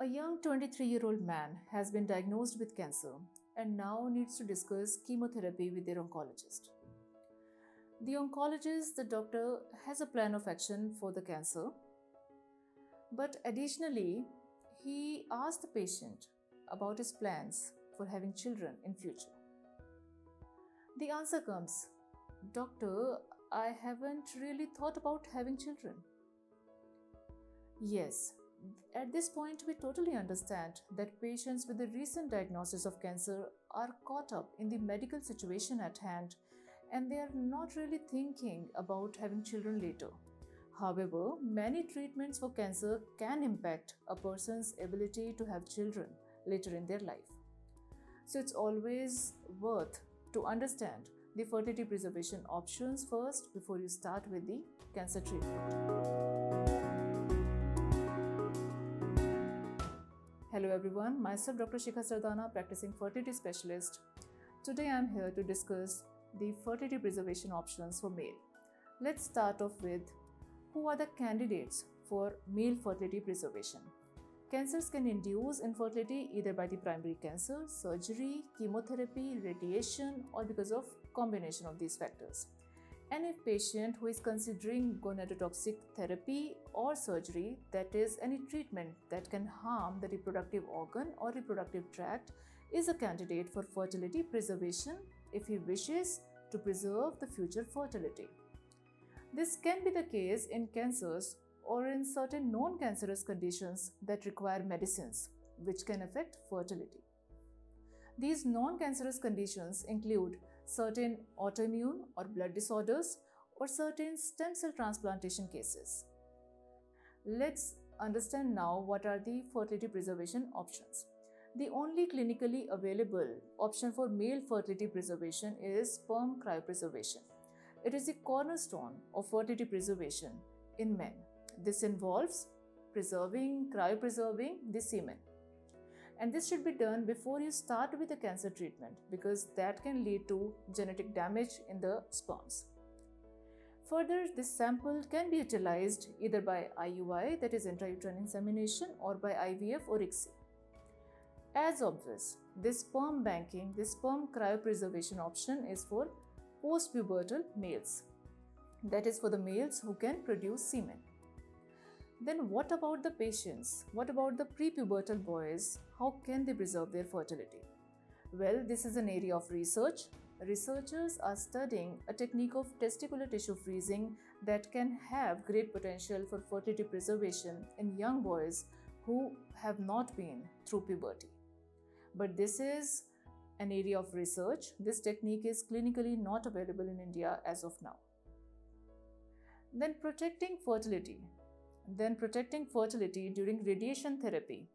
A young 23-year-old man has been diagnosed with cancer and now needs to discuss chemotherapy with their oncologist. The oncologist, the doctor, has a plan of action for the cancer, but additionally, he asks the patient about his plans for having children in future. The answer comes, "Doctor, I haven't really thought about having children." Yes, at this point, we totally understand that patients with the recent diagnosis of cancer are caught up in the medical situation at hand and they are not really thinking about having children later. However, many treatments for cancer can impact a person's ability to have children later in their life. So it's always worth to understand the fertility preservation options first before you start with the cancer treatment. Hello everyone, myself Dr. Shikha Sardana, practicing fertility specialist. Today I am here to discuss the fertility preservation options for male. Let's start off with who are the candidates for male fertility preservation. Cancers can induce infertility either by the primary cancer, surgery, chemotherapy, radiation, or because of combination of these factors. Any patient who is considering gonadotoxic therapy or surgery, that is any treatment that can harm the reproductive organ or reproductive tract, is a candidate for fertility preservation if he wishes to preserve the future fertility. This can be the case in cancers or in certain non-cancerous conditions that require medicines, which can affect fertility. These non-cancerous conditions include certain autoimmune or blood disorders or certain stem cell transplantation cases. Let's understand now what are the fertility preservation options. The only clinically available option for male fertility preservation is sperm cryopreservation. It is the cornerstone of fertility preservation in men. This involves cryopreserving the semen. And this should be done before you start with the cancer treatment because that can lead to genetic damage in the sperms. Further, this sample can be utilized either by IUI, that is intrauterine insemination, or by IVF or ICSI. As obvious, this sperm banking, this sperm cryopreservation option is for postpubertal males. That is for the males who can produce semen. Then what about the patients? What about the prepubertal boys? How can they preserve their fertility? Well, this is an area of research. Researchers are studying a technique of testicular tissue freezing that can have great potential for fertility preservation in young boys who have not been through puberty. But this is an area of research. This technique is clinically not available in India as of now. Then protecting fertility during radiation therapy.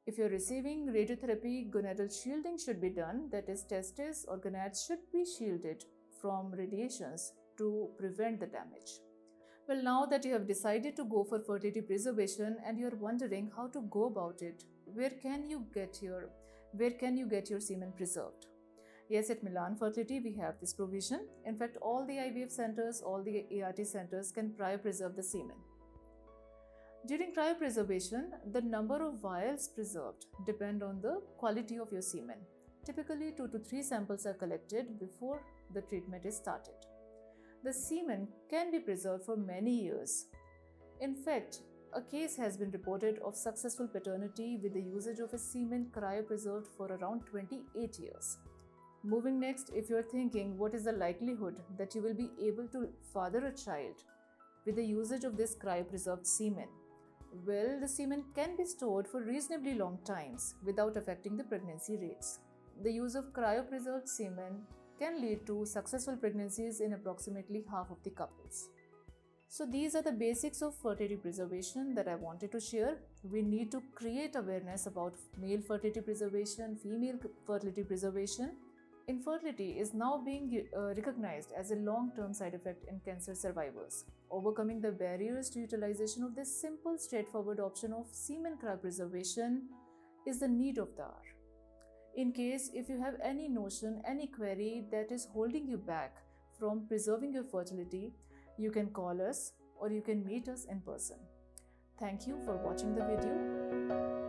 If you're receiving radiotherapy, gonadal shielding should be done, that is, testes or gonads should be shielded from radiations to prevent the damage. Well, now that you have decided to go for fertility preservation and you're wondering how to go about it, where can you get your semen preserved? Yes, at Milan Fertility, we have this provision. In fact, all the IVF centers, all the ART centers can cryopreserve the semen. During cryopreservation, the number of vials preserved depend on the quality of your semen. Typically, 2 to 3 samples are collected before the treatment is started. The semen can be preserved for many years. In fact, a case has been reported of successful paternity with the usage of a semen cryopreserved for around 28 years. Moving next, if you are thinking what is the likelihood that you will be able to father a child with the usage of this cryopreserved semen, well, the semen can be stored for reasonably long times without affecting the pregnancy rates. The use of cryopreserved semen can lead to successful pregnancies in approximately half of the couples. So these are the basics of fertility preservation that I wanted to share. We need to create awareness about male fertility preservation, female fertility preservation. Infertility is now being recognized as a long-term side effect in cancer survivors. Overcoming the barriers to utilization of this simple, straightforward option of semen cryopreservation is the need of the hour. In case if you have any notion, any query that is holding you back from preserving your fertility, you can call us or you can meet us in person. Thank you for watching the video.